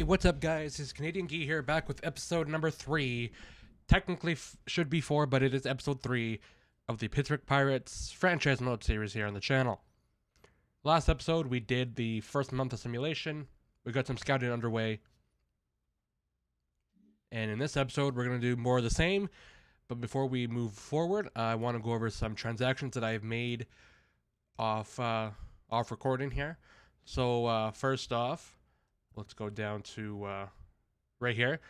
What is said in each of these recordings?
what's up, guys? It's Canadian Gee here, back with episode number 3. Technically, should be 4, but it is episode 3 of the Pittsburgh Pirates franchise mode series here on the channel. Last episode, we did the first month of simulation. We got some scouting underway. And in this episode, we're going to do more of the same. But before we move forward, I want to go over some transactions that I've made off recording here. So, first off, let's go down to right here.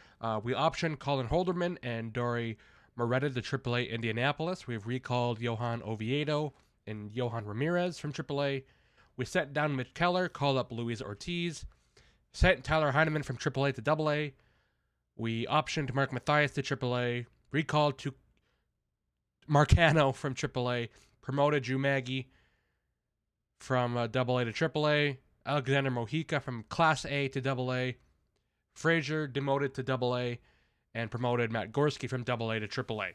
We optioned Colin Holderman and Dory Moretta to AAA Indianapolis. We've recalled Johan Oviedo and Johan Ramirez from AAA. We sent down Mitch Keller, called up Luis Ortiz. Sent Tyler Heineman from AAA to AA. We optioned Mark Mathias to AAA. Recalled to Marcano from AAA. Promoted Drew Maggi from AA to AAA. Alexander Mojica from Class A to AA. Frazier demoted to AA. And promoted Matt Gorski from AA to AAA.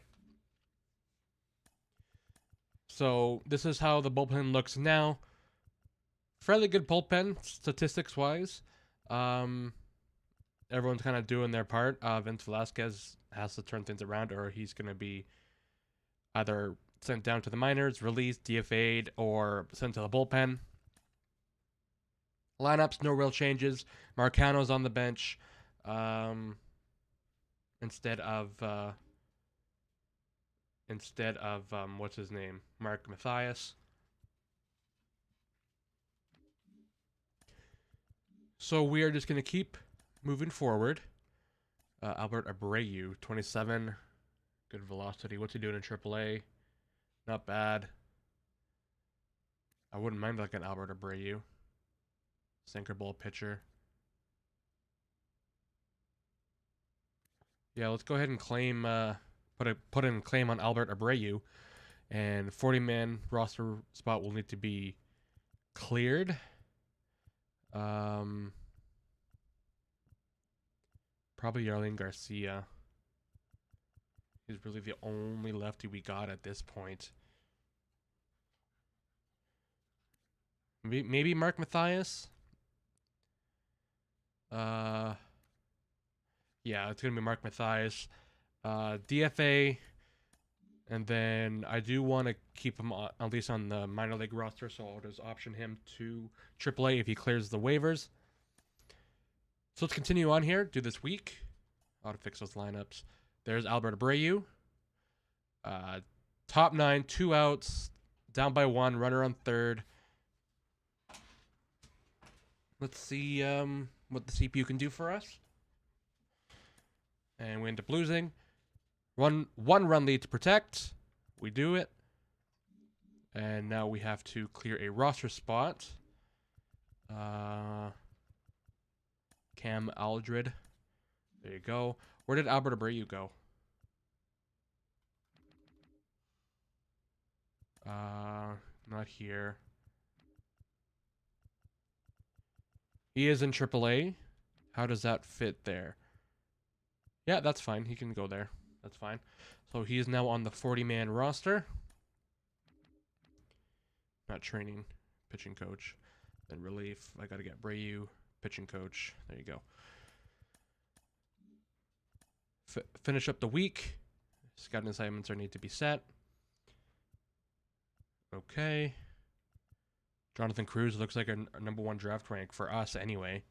So this is how the bullpen looks now. Fairly good bullpen, statistics-wise. Everyone's kind of doing their part. Vince Velasquez has to turn things around, or he's going to be either sent down to the minors, released, DFA'd, or sent to the bullpen. Lineups, no real changes. Marcano's on the bench instead of what's his name, Mark Mathias. So we are just going to keep moving forward. Albert Abreu, 27, good velocity. What's he doing in AAA? Not bad. I wouldn't mind like an Albert Abreu. Sinker ball pitcher. Yeah, let's go ahead and claim, put in a claim on Albert Abreu. And 40-man roster spot will need to be cleared. Probably Yarlene Garcia. He's really the only lefty we got at this point. Maybe Mark Mathias. Yeah, it's gonna be Mark Mathias. DFA, and then I do want to keep him at least on the minor league roster, so I'll just option him to AAA if he clears the waivers. So let's continue on here. Do this week. I'll fix those lineups. There's Albert Abreu. Top 9, 2 outs, down by 1, runner on third. Let's see what the CPU can do for us. And we end up losing. One run lead to protect. We do it. And now we have to clear a roster spot. Cam Aldred. There you go. Where did Albert Abreu go? Not here. He is in AAA. How does that fit there? Yeah, that's fine. He can go there. That's fine. So he is now on the 40-man roster. Not training, pitching coach. Then relief. I got to get Abreu, pitching coach. There you go. Finish up the week. Scouting assignments need to be set. Okay. Jonathan Cruz looks like a number 1 draft rank for us anyway.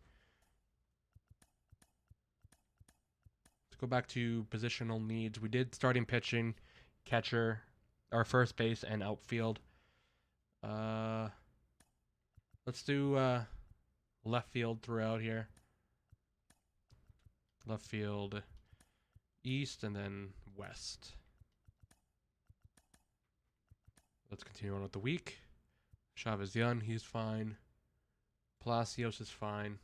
Let's go back to positional needs. We did starting pitching, catcher, our first base, and outfield. Let's do left field throughout here. Left field east and then west. Let's continue on with the week. Chavez Young, he's fine. Palacios is fine.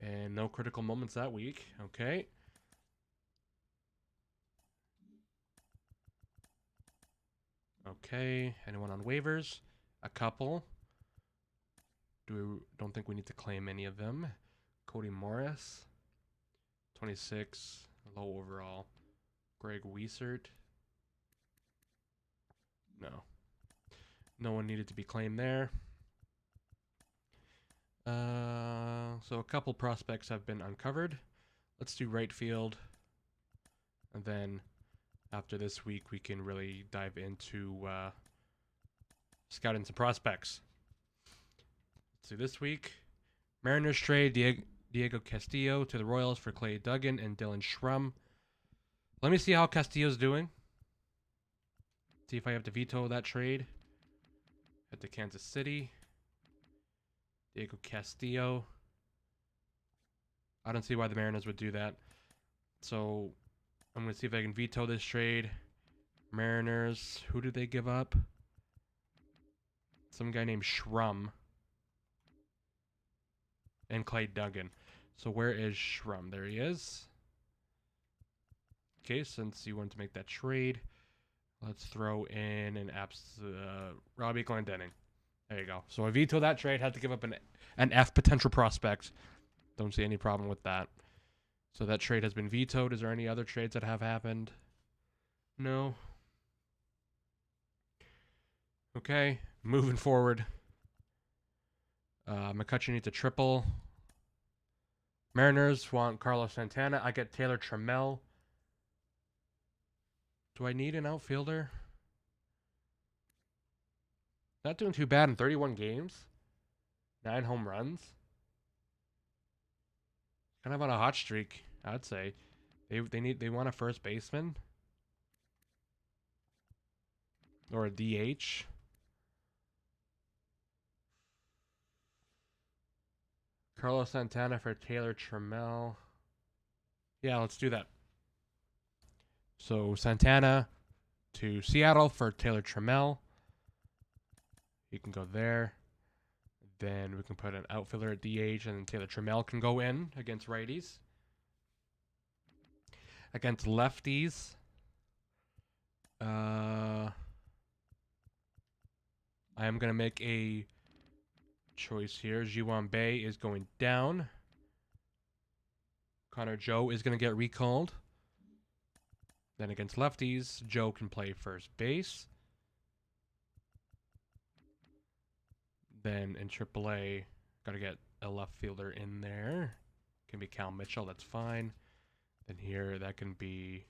And no critical moments that week. Okay. Okay. Anyone on waivers? A couple. Don't think we need to claim any of them. Cody Morris. 26. Low overall. Greg Wiesert. No. No one needed to be claimed there. So a couple prospects have been uncovered. Let's do right field. And then after this week, we can really dive into scouting some prospects. Let's do this week. Mariners trade Diego Castillo to the Royals for Clay Duggan and Dylan Schrum. Let me see how Castillo's doing. See if I have to veto that trade. Head to Kansas City. Diego Castillo. I don't see why the Mariners would do that. So I'm going to see if I can veto this trade. Mariners. Who did they give up? Some guy named Schrum. And Clay Duggan. So where is Schrum? There he is. Okay, since you want to make that trade, let's throw in an Robbie Glendening. There you go. So I veto that trade. Had to give up an F potential prospect. Don't see any problem with that. So that trade has been vetoed. Is there any other trades that have happened? No. Okay, moving forward. McCutcheon needs a triple. Mariners want Carlos Santana. I get Taylor Trammell. Do I need an outfielder? Not doing too bad in 31 games. 9 home runs. Kind of on a hot streak, I'd say. They want a first baseman. Or a DH. Carlos Santana for Taylor Trammell. Yeah, let's do that. So Santana to Seattle for Taylor Trammell. You can go there. Then we can put an outfielder at DH, and then Taylor Trammell can go in against righties. Against lefties, I am going to make a choice here. Ji-Hwan Bae is going down. Connor Joe is going to get recalled. Then against lefties, Joe can play first base. Then in AAA, got to get a left fielder in there. Can be Cal Mitchell, that's fine. Then here, that can be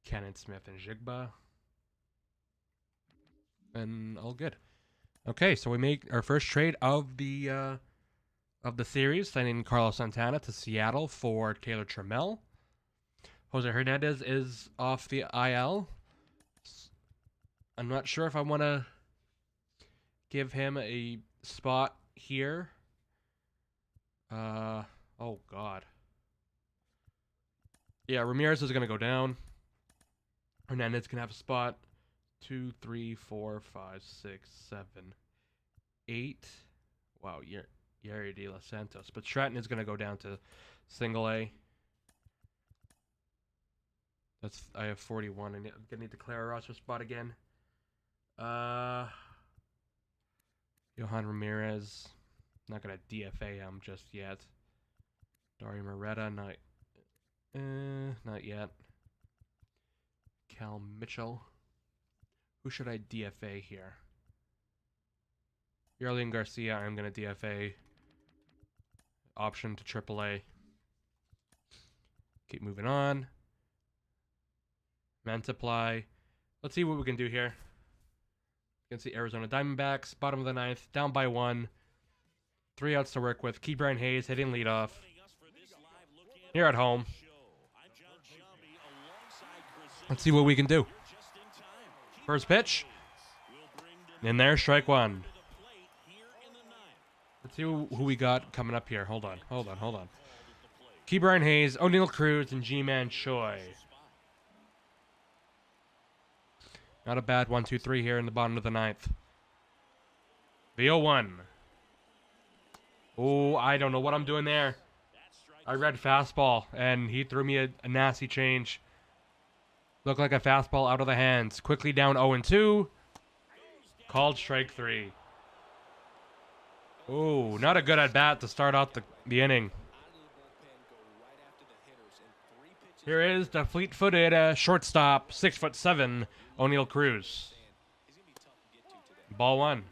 Cannon Smith and Jigba. And all good. Okay, so we make our first trade of the series, sending Carlos Santana to Seattle for Taylor Trammell. Jose Hernandez is off the IL. I'm not sure if I want to give him a spot here. Oh, God. Yeah, Ramirez is going to go down. Hernandez can have a spot. 2, 3, 4, 5, 6, 7, 8. Wow, Yari De Los Santos. But Stratton is going to go down to single A. I have 41. I'm going to need to clear a roster spot again. Johan Ramirez. Not going to DFA him just yet. Dario Moreta, not yet. Cal Mitchell. Who should I DFA here? Yerlin Garcia, I'm going to DFA. Option to AAA. Keep moving on. Mantiply. Let's see what we can do here. You can see Arizona Diamondbacks, bottom of the ninth, down by 1. 3 outs to work with. Ke'Bryan Hayes hitting leadoff. Here at home. Let's see what we can do. First pitch. In there, strike 1. Let's see who we got coming up here. Hold on. Ke'Bryan Hayes, O'Neal Cruz, and G-Man Choi. Not a bad 1, 2, 3 here in the bottom of the ninth. The 0-1. Oh, I don't know what I'm doing there. I read fastball, and he threw me a nasty change. Looked like a fastball out of the hands. Quickly down 0-2. Called strike 3. Oh, not a good at-bat to start out the inning. Here is the fleet-footed shortstop, 6'7", O'Neal Cruz. Ball 1.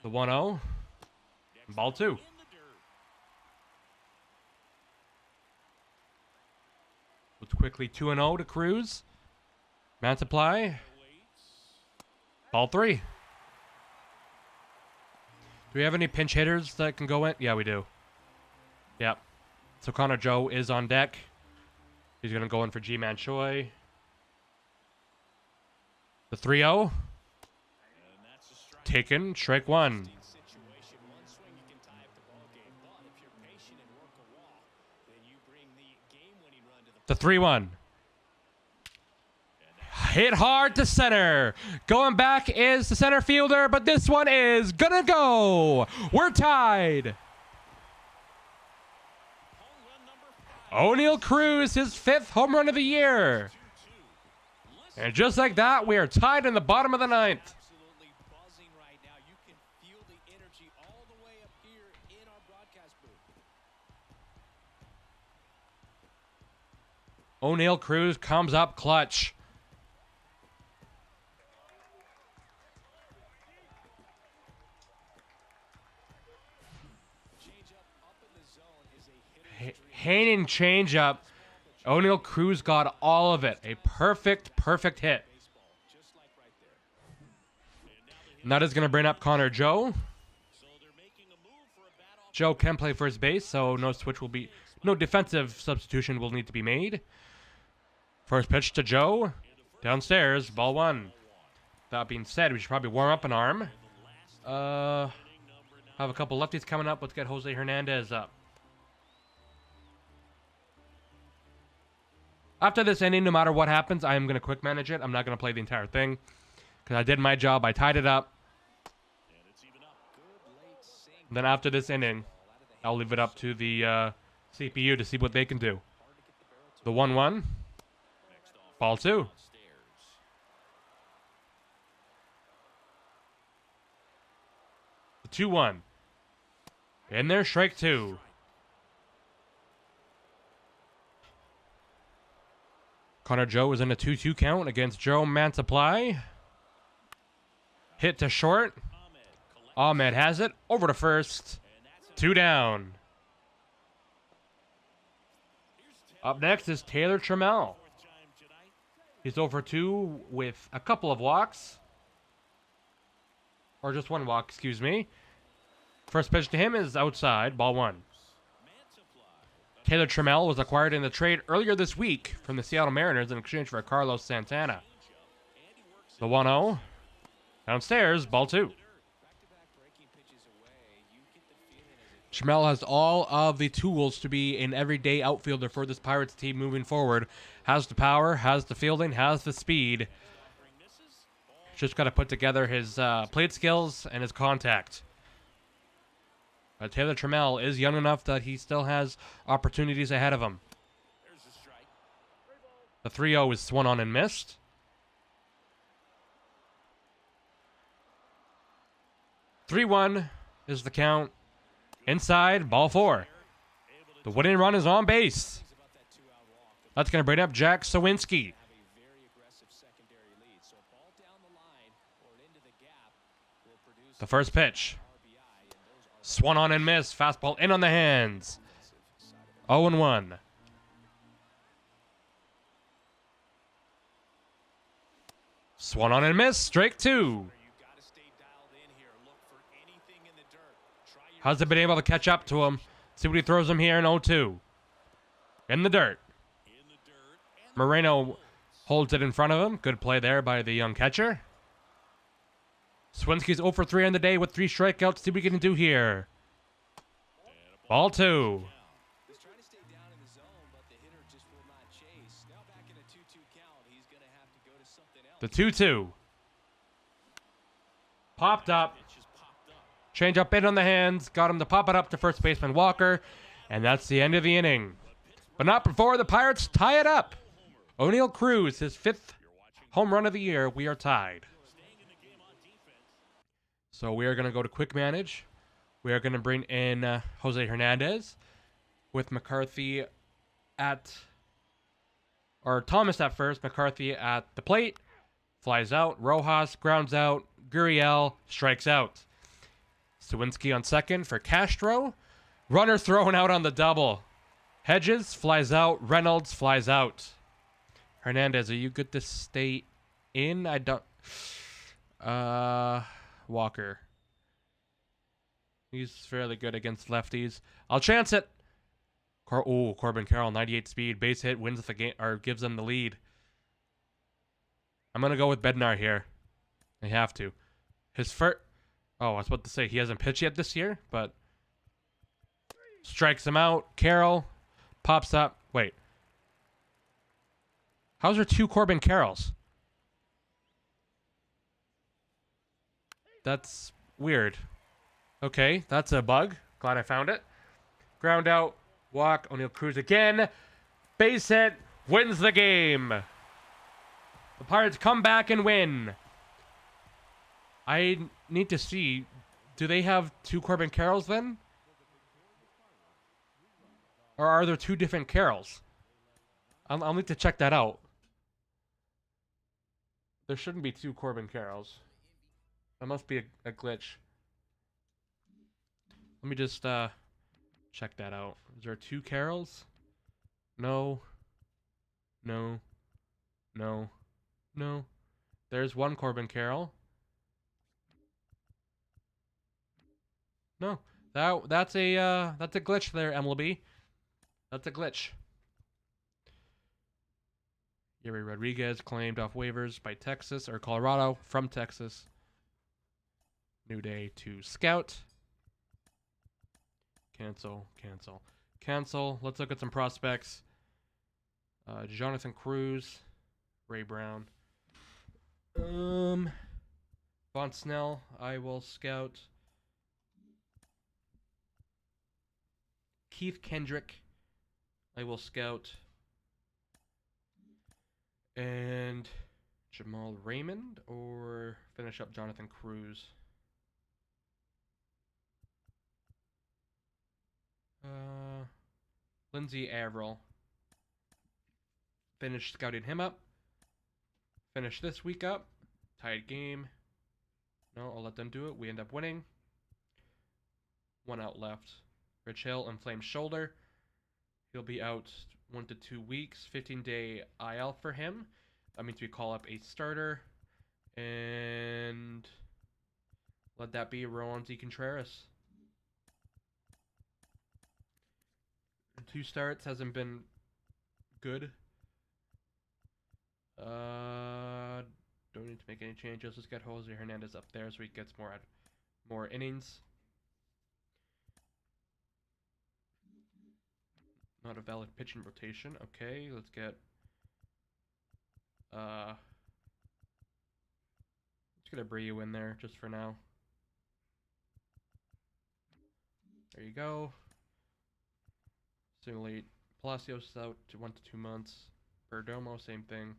The 1-0. Ball 2. It's quickly 2-0 to Cruz. Man supply. Ball 3. Do we have any pinch hitters that can go in? Yeah, we do. Yep. So Connor Joe is on deck. He's going to go in for G-Man Choi. The 3-0. Taken. Strike 1. The 3-1. Hit hard to center. Going back is the center fielder, but this one is gonna go. We're tied. O'Neal Cruz, his 5th home run of the year. And just like that, we are tied in the bottom of the 9th. O'Neal Cruz comes up clutch. Haining changeup. O'Neal Cruz got all of it. A perfect hit. And that is going to bring up Connor Joe. Joe can play first base, so no defensive substitution will need to be made. First pitch to Joe. Downstairs, ball 1. That being said, we should probably warm up an arm. Have a couple lefties coming up. Let's get Jose Hernandez up. After this inning, no matter what happens, I am going to quick manage it. I'm not going to play the entire thing because I did my job. I tied it up. And then after this inning, I'll leave it up to the CPU to see what they can do. The 1-1. Ball 2. The 2-1. In there, strike 2. Connor Joe is in a 2-2 count against Joe Mansupply. Hit to short. Ahmed has it. Over to first. 2 down. Up next is Taylor Trammell. He's over 2 with a couple of walks. Or just 1 walk, excuse me. First pitch to him is outside. Ball 1. Taylor Trammell was acquired in the trade earlier this week from the Seattle Mariners in exchange for Carlos Santana. The 1-0. Downstairs, ball 2. Trammell has all of the tools to be an everyday outfielder for this Pirates team moving forward. Has the power, has the fielding, has the speed. Just got to put together his plate skills and his contact. But Taylor Trammell is young enough that he still has opportunities ahead of him. The 3-0 is swung on and missed. 3-1 is the count. Inside, ball 4. The winning run is on base. That's going to bring up Jack Sawinski. The first pitch. Swung on and missed. Fastball in on the hands. 0-1. Swung on and missed. Strike 2. Hasn't been able to catch up to him. See what he throws him here in 0-2. In the dirt. Moreno holds it in front of him. Good play there by the young catcher. Swinski's 0 for 3 on the day with 3 strikeouts. See what we can do here. Ball 2. The 2-2. Popped up. Change up in on the hands. Got him to pop it up to first baseman Walker. And that's the end of the inning. But not before the Pirates tie it up. O'Neal Cruz, his 5th home run of the year. We are tied. So we are going to go to quick manage. We are going to bring in Jose Hernandez with McCarthy Thomas at first, McCarthy at the plate. Flies out. Rojas grounds out. Gurriel strikes out. Sawinski on second for Castro. Runner thrown out on the double. Hedges flies out. Reynolds flies out. Hernandez, are you good to stay in? I don't... Walker. He's fairly good against lefties. I'll chance it. Corbin Carroll, 98 speed. Base hit, wins the game, or gives them the lead. I'm going to go with Bednar here. I have to. His first... Oh, I was about to say, he hasn't pitched yet this year, but... Strikes him out. Carroll pops up. Wait. How's there 2 Corbin Carrolls? That's weird. Okay, that's a bug. Glad I found it. Ground out. Walk. O'Neill Cruz again. Base hit. Wins the game. The Pirates come back and win. I need to see. Do they have 2 Corbin Carrolls then? Or are there 2 different Carrolls? I'll need to check that out. There shouldn't be 2 Corbin Carrolls. That must be a glitch. Let me just check that out. Is there 2 Carrolls? No. No. No. No. There's 1 Corbin Carroll. No. That's a glitch there, MLB. That's a glitch. Yuri Rodriguez claimed off waivers by Texas or Colorado from Texas. New day to scout. Cancel, cancel, cancel. Let's look at some prospects. Jonathan Cruz, Ray Brown. Von Snell, I will scout. Keith Kendrick, I will scout. And Jamal Raymond, or finish up Jonathan Cruz. Lindsey Averill. Finish scouting him up. Finish this week up. Tied game. No, I'll let them do it. We end up winning. 1 out left. Rich Hill, inflamed shoulder. He'll be out 1 to 2 weeks. 15-day IL for him. That means we call up a starter. And let that be Roansy Contreras. 2 starts, hasn't been good. Don't need to make any changes. Let's get Jose Hernandez up there so he gets more innings. Not a valid pitching rotation. Okay, let's get let's get Abreu in there just for now. There you go. Simulate Palacios out to 1 to 2 months. Perdomo, same thing.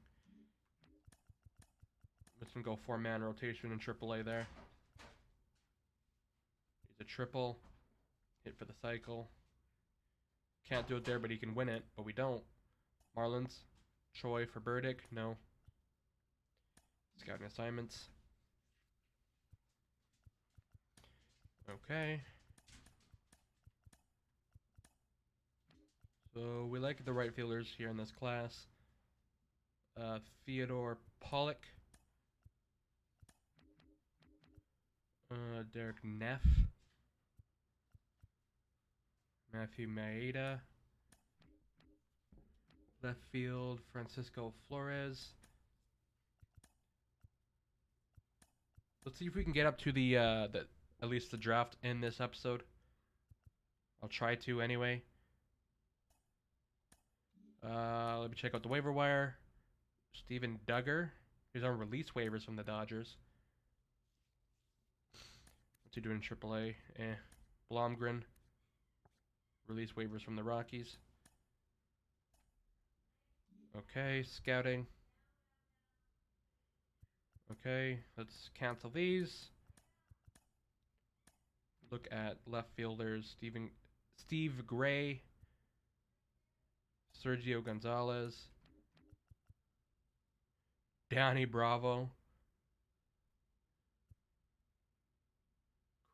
Let's go 4-man rotation in AAA there. He's a triple. Hit for the cycle. Can't do it there, but he can win it, but we don't. Marlins. Choi for Burdick. No. Scouting assignments. Okay. So we like the right fielders here in this class. Theodore Pollock. Derek Neff. Matthew Maeda. Left field, Francisco Flores. Let's see if we can get up to the at least the draft in this episode. I'll try to anyway. Let me check out the waiver wire. Steven Duggar. He's on release waivers from the Dodgers. What's he doing in AAA? Blomgren. Release waivers from the Rockies. Okay, scouting. Okay, let's cancel these. Look at left fielders. Steve Gray. Sergio Gonzalez. Danny Bravo.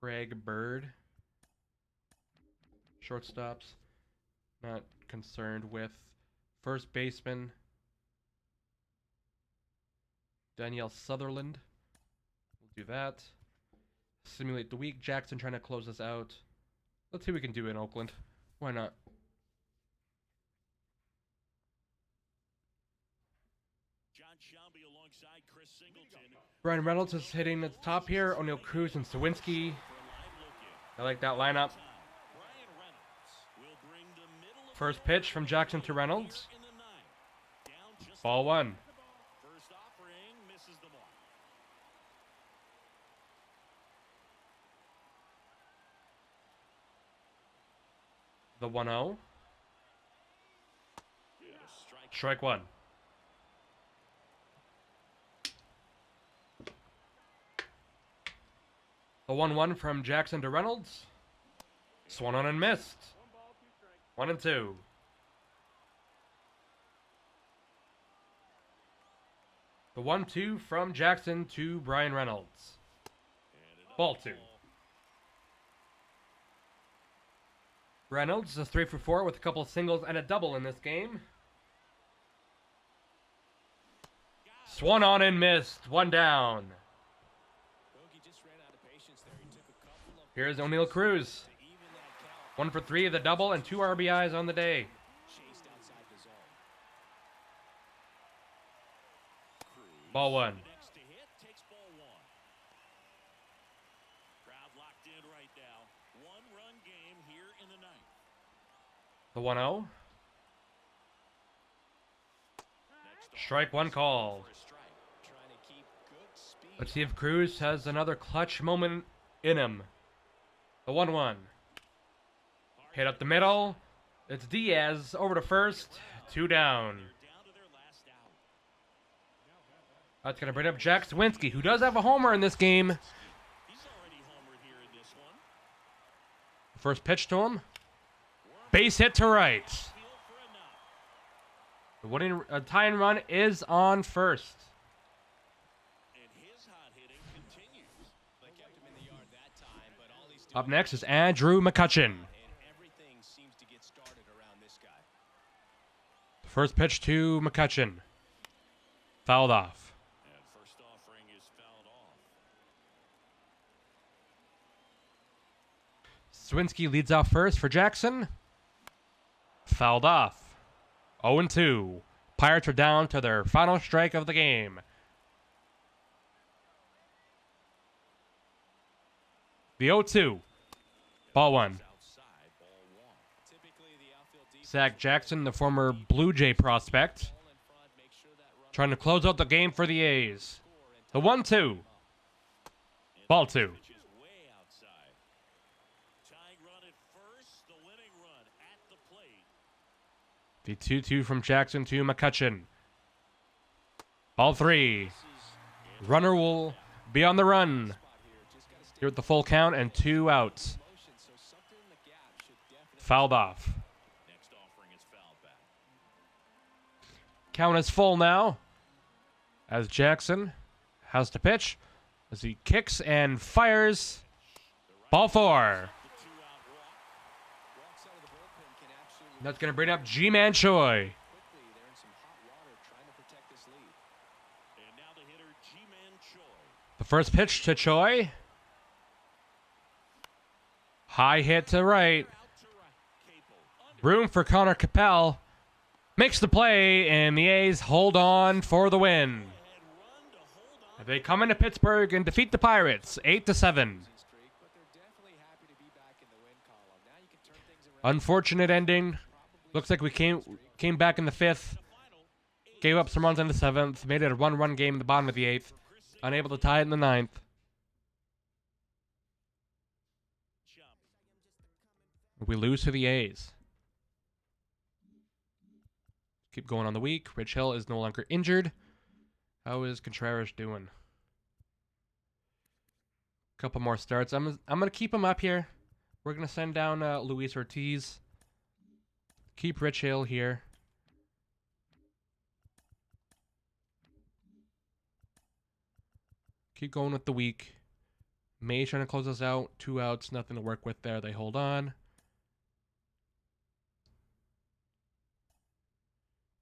Craig Bird. Shortstops. Not concerned with. First baseman. Danielle Sutherland. We'll do that. Simulate the week. Jackson trying to close us out. Let's see what we can do in Oakland. Why not? Brian Reynolds is hitting at the top here. O'Neill Cruz and Sawinski. I like that lineup. First pitch from Jackson to Reynolds. Ball one. The 1-0. Strike one. The 1-1 from Jackson to Reynolds. Swung on and missed. 1-2. The 1-2 from Jackson to Brian Reynolds. Ball two. Reynolds is 3 for 4 with a couple of singles and a double in this game. Swung on and missed. One down. Here's O'Neill Cruz. 1 for 3 of the double and 2 RBIs on the day. Ball one. The 1-0. Strike one call. Let's see if Cruz has another clutch moment in him. The 1-1. Hit up the middle. It's Diaz over to first. 2 down. That's going to bring up Jack Sawinski, who does have a homer in this game. First pitch to him. Base hit to right. The winning tying run is on first. Up next is Andrew McCutchen. First pitch to McCutchen. Fouled off. Sawinski leads off first for Jackson. Fouled off. 0-2. Pirates are down to their final strike of the game. The 0-2. Ball one. Zach Jackson, the former Blue Jay prospect, trying to close out the game for the A's. The 1-2. Ball two. The 2-2 from Jackson to McCutchen. Ball three. Runner will be on the run. Here at the full count and 2 outs. Fouled off. Count is full now. As Jackson has to pitch. As he kicks and fires. Ball 4. That's going to bring up G-Man Choi. The first pitch to Choi. High hit to right. Room for Connor Capel. Makes the play, and the A's hold on for the win. They come into Pittsburgh and defeat the Pirates 8-7. Unfortunate ending. Looks like we came back in the 5th. Gave up some runs in the 7th. Made it a 1-run game in the bottom of the 8th. Unable to tie it in the 9th. We lose to the A's. Keep going on the week. Rich Hill is no longer injured. How is Contreras doing? Couple more starts. I'm gonna keep him up here. We're gonna send down Luis Ortiz. Keep Rich Hill here. Keep going with the week. May's trying to close us out. 2 outs, nothing to work with there. They hold on.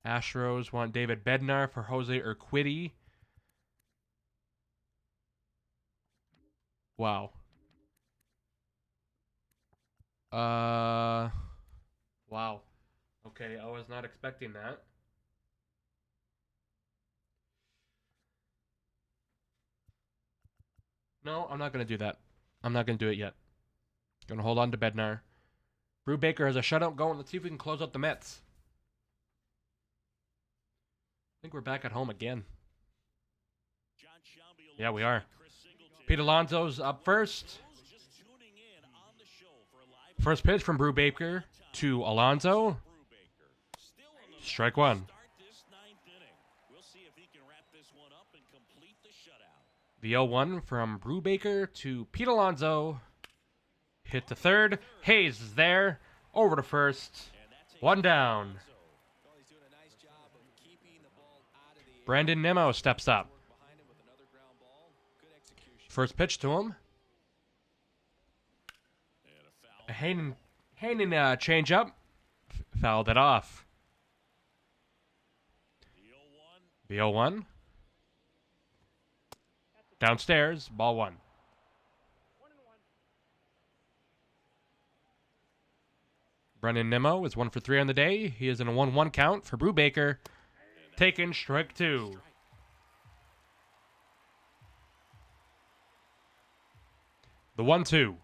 Astros want David Bednar for Jose Urquidy. Wow. Wow. Okay, I was not expecting that. No, I'm not going to do that. I'm not going to do it yet. Going to hold on to Bednar. Brubaker has a shutout going. Let's see if we can close out the Mets. I think we're back at home again. Yeah, we are. Pete Alonso's up first. First pitch from Brubaker to Alonso. Strike one. The 0-1 from Brubaker to Pete Alonso. Hit to third. Hayes is there. Over to first. One down. Brandon Nimmo steps up. First pitch to him. Hayden change up. Fouled it off. The 0-1. Downstairs. Ball one. Brendan Nimmo is 1 for 3 on the day. He is in a 1-1 count for Brubaker. Taken, strike two. The 1-2.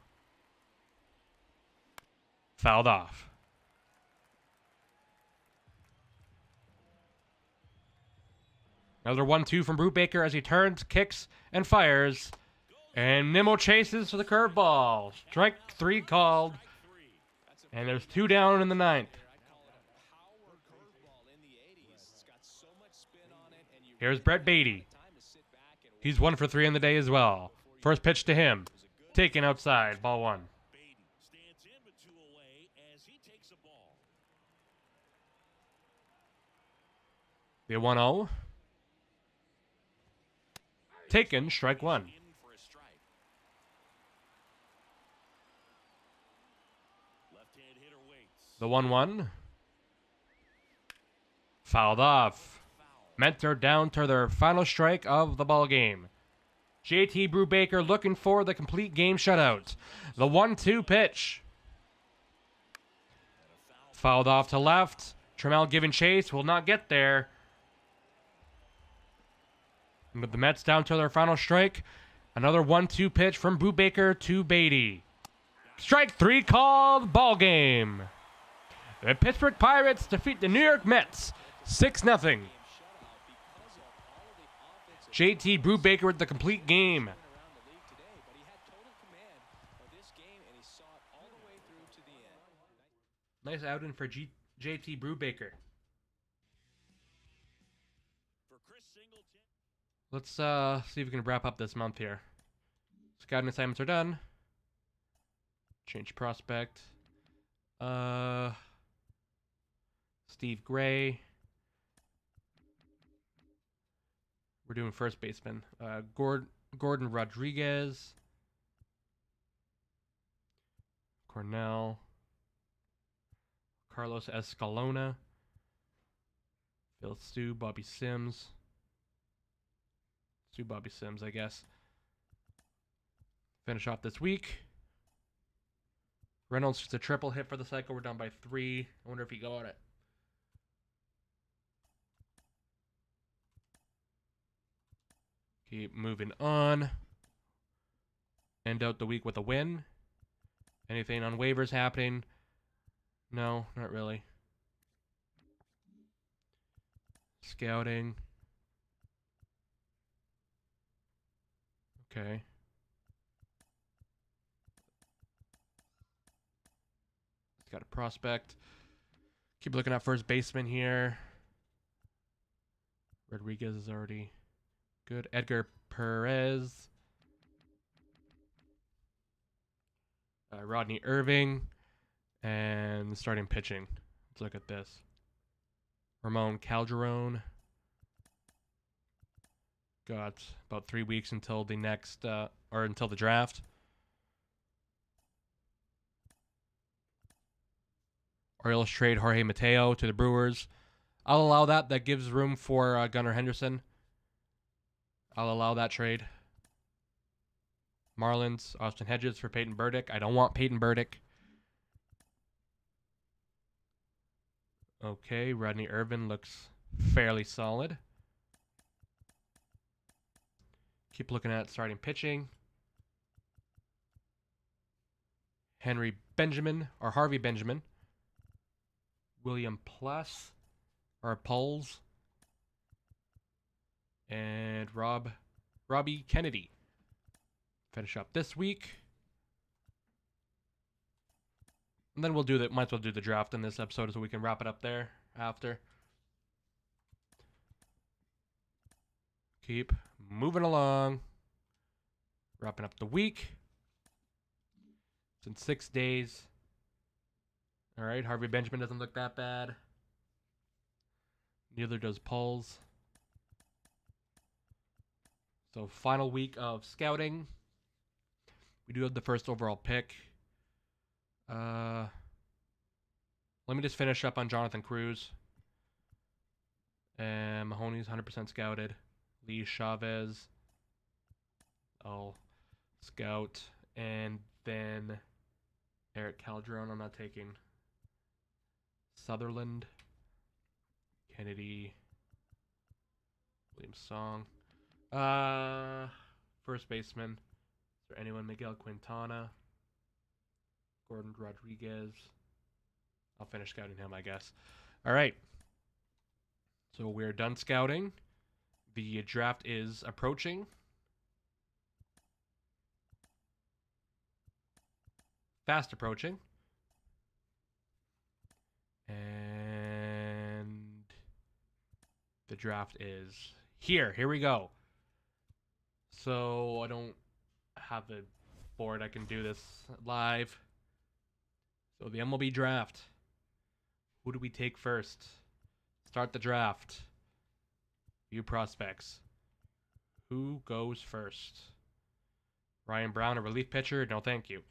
Fouled off. Another 1-2 from Brubaker as he turns, kicks, and fires. And Nimmo chases for the curveball. Strike three called. And there's 2 down in the 9th. Here's Brett Beatty. He's 1 for 3 on the day as well. First pitch to him. Taken outside. Ball one. The 1-0. Taken. Strike one. The 1-1. Fouled off. Mets are down to their final strike of the ball game. JT Brubaker looking for the complete game shutout. The 1-2 pitch. Fouled off to left. Trammell giving chase. Will not get there. With the Mets down to their final strike. Another 1-2 pitch from Brubaker to Beatty. Strike three called. Ball game. The Pittsburgh Pirates defeat the New York Mets 6-0. JT Brubaker with the complete game. Nice outing for JT Brubaker. Let's see if we can wrap up this month here. Scouting assignments are done. Change prospect. Steve Gray. We're doing first baseman. Gordon Rodriguez. Cornell. Carlos Escalona. Phil Stu. Bobby Sims. Bobby Sims, I guess. Finish off this week. Reynolds just a triple hit for the cycle. We're down by 3. I wonder if he got it. Keep moving on. End out the week with a win. Anything on waivers happening? No, not really. Scouting. Okay. It's got a prospect. Keep looking at first baseman here. Rodriguez is already good. Edgar Perez. Rodney Irving. And starting pitching. Let's look at this. Ramon Calderon. Got about 3 weeks until the next, or until the draft. Orioles trade Jorge Mateo to the Brewers. I'll allow that. That gives room for Gunnar Henderson. I'll allow that trade. Marlins, Austin Hedges for Peyton Burdick. I don't want Peyton Burdick. Okay, Rodney Irvin looks fairly solid. Keep looking at starting pitching. Harvey Benjamin. William Plus, or Pulls. And Robbie Kennedy. Finish up this week. And then might as well do the draft in this episode so we can wrap it up there after. Keep moving along. Wrapping up the week. It's in 6 days. All right, Harvey Benjamin doesn't look that bad. Neither does Pulls. So final week of scouting. We do have the first overall pick. Let me just finish up on Jonathan Cruz. And Mahoney's 100% scouted. Lee Chavez. I'll scout. And then Eric Calderon. I'm not taking. Sutherland. Kennedy. William Song. First baseman. Is there anyone? Miguel Quintana. Gordon Rodriguez. I'll finish scouting him, I guess. All right. So we're done scouting. The draft is approaching. Fast approaching. And the draft is here. Here we go. So I don't have a board. I can do this live. So the MLB draft. Who do we take first? Start the draft. View prospects. Who goes first? Ryan Brown, a relief pitcher? No, thank you.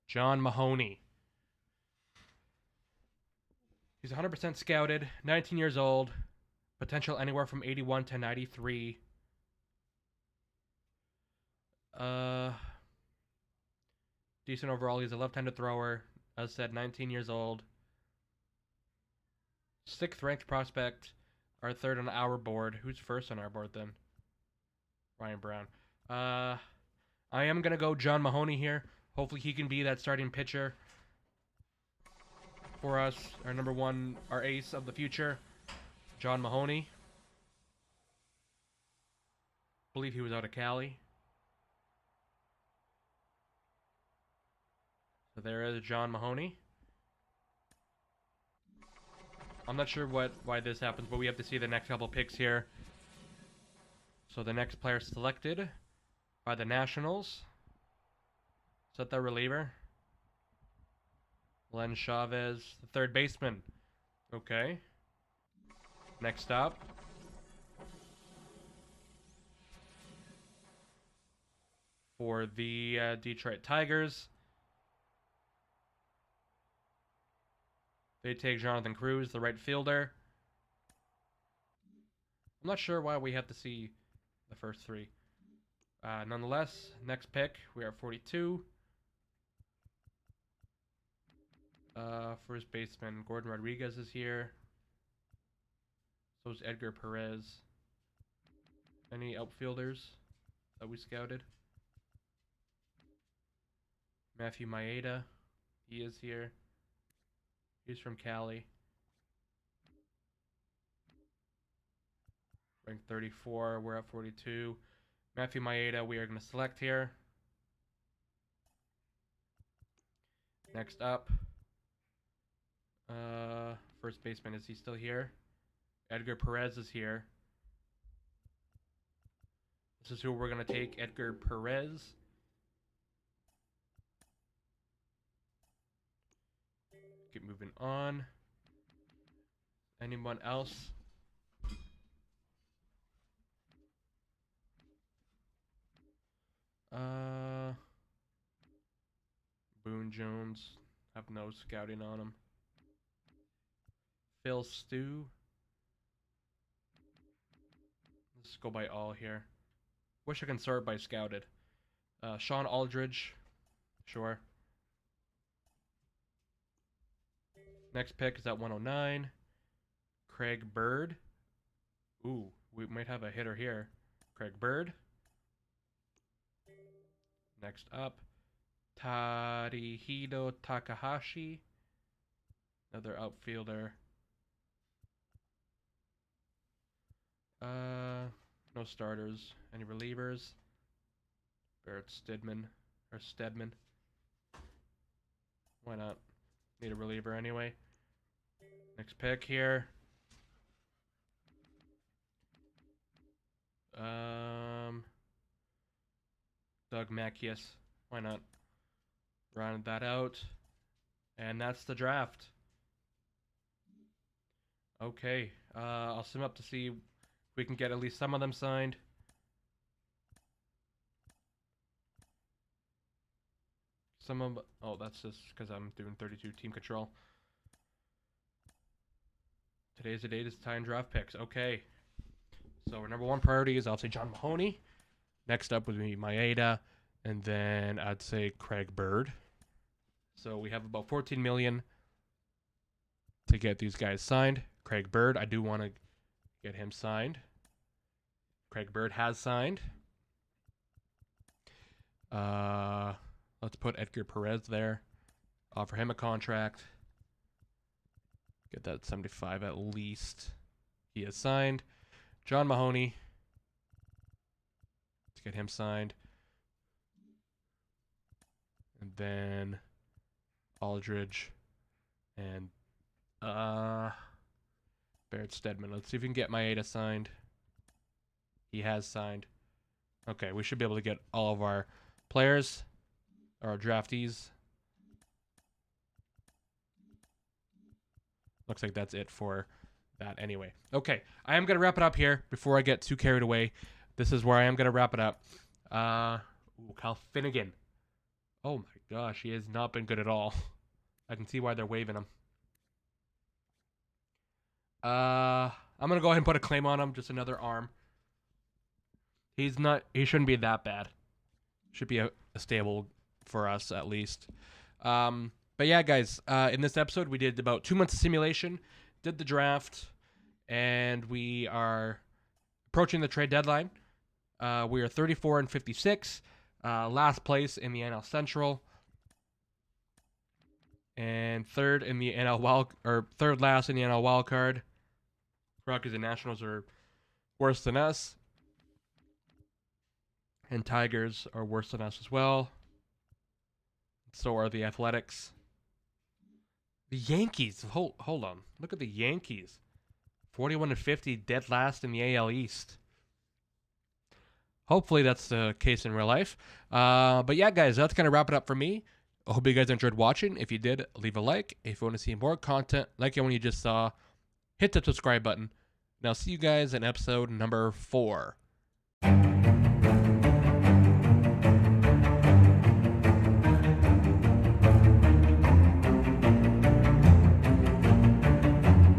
John Mahoney. He's 100% scouted, 19 years old, potential anywhere from 81 to 93. Decent overall. He's a left-handed thrower. As said, 19 years old. 6th ranked prospect. Our third on our board. Who's first on our board then? Ryan Brown. I am going to go John Mahoney here. Hopefully he can be that starting pitcher for us. Our number one, our ace of the future. John Mahoney. I believe he was out of Cali. So there is John Mahoney. I'm not sure why this happens, but we have to see the next couple picks here. So the next player selected by the Nationals. Is that the reliever? Len Chavez, the third baseman. Okay. Next up. For the Detroit Tigers. They take Jonathan Cruz, the right fielder. I'm not sure why we have to see the first three. Nonetheless, next pick, we are at 42. First baseman Gordon Rodriguez is here. So is Edgar Perez. Any outfielders that we scouted? Matthew Maeda, he is here. He's from Cali. Ranked 34, we're at 42. Matthew Maeda, we are going to select here. Next up. First baseman, is he still here? Edgar Perez is here. This is who we're going to take, Edgar Perez. Keep moving on. Anyone else? Boone Jones. Have no scouting on him. Phil Stew. Let's go by all here. Wish I can sort by scouted. Sean Aldridge. Sure. Next pick is at 109. Craig Bird. Ooh, we might have a hitter here. Craig Bird. Next up, Tadahito Takahashi. Another outfielder. No starters. Any relievers? Barrett Stedman. Why not? Need a reliever anyway. Next pick here. Doug Mackius. Why not? Rounded that out. And that's the draft. Okay. I'll sim up to see if we can get at least some of them signed. Oh, that's just because I'm doing 32 team control. Today's the date is time draft picks. Okay. So our number one priority is, I'll say, John Mahoney. Next up would be Maeda. And then I'd say Craig Bird. So we have about 14 million to get these guys signed. Craig Bird, I do want to get him signed. Craig Bird has signed. Let's put Edgar Perez there. Offer him a contract. Get that 75 at least. He is signed. John Mahoney. Let's get him signed. And then Aldridge and Barrett Stedman. Let's see if we can get Maeda signed. He has signed. Okay, we should be able to get all of our players, our draftees. Looks like that's it for that anyway. Okay, I am going to wrap it up here before I get too carried away. This is where I am going to wrap it up. Kyle Finnegan. Oh my gosh, he has not been good at all. I can see why they're waving him. I'm going to go ahead and put a claim on him. Just another arm. He shouldn't be that bad. Should be a stable for us at least. But yeah, guys, in this episode, we did about 2 months of simulation, did the draft, and we are approaching the trade deadline. We are 34-56, last place in the NL Central, and third last in the NL wild card. Rockies and Nationals are worse than us, and Tigers are worse than us as well. So are the Athletics. The Yankees. Hold on. Look at the Yankees. 41-50, dead last in the AL East. Hopefully that's the case in real life. But yeah, guys, that's going to wrap it up for me. I hope you guys enjoyed watching. If you did, leave a like. If you want to see more content like the one you just saw, hit the subscribe button. And I'll see you guys in episode number 4.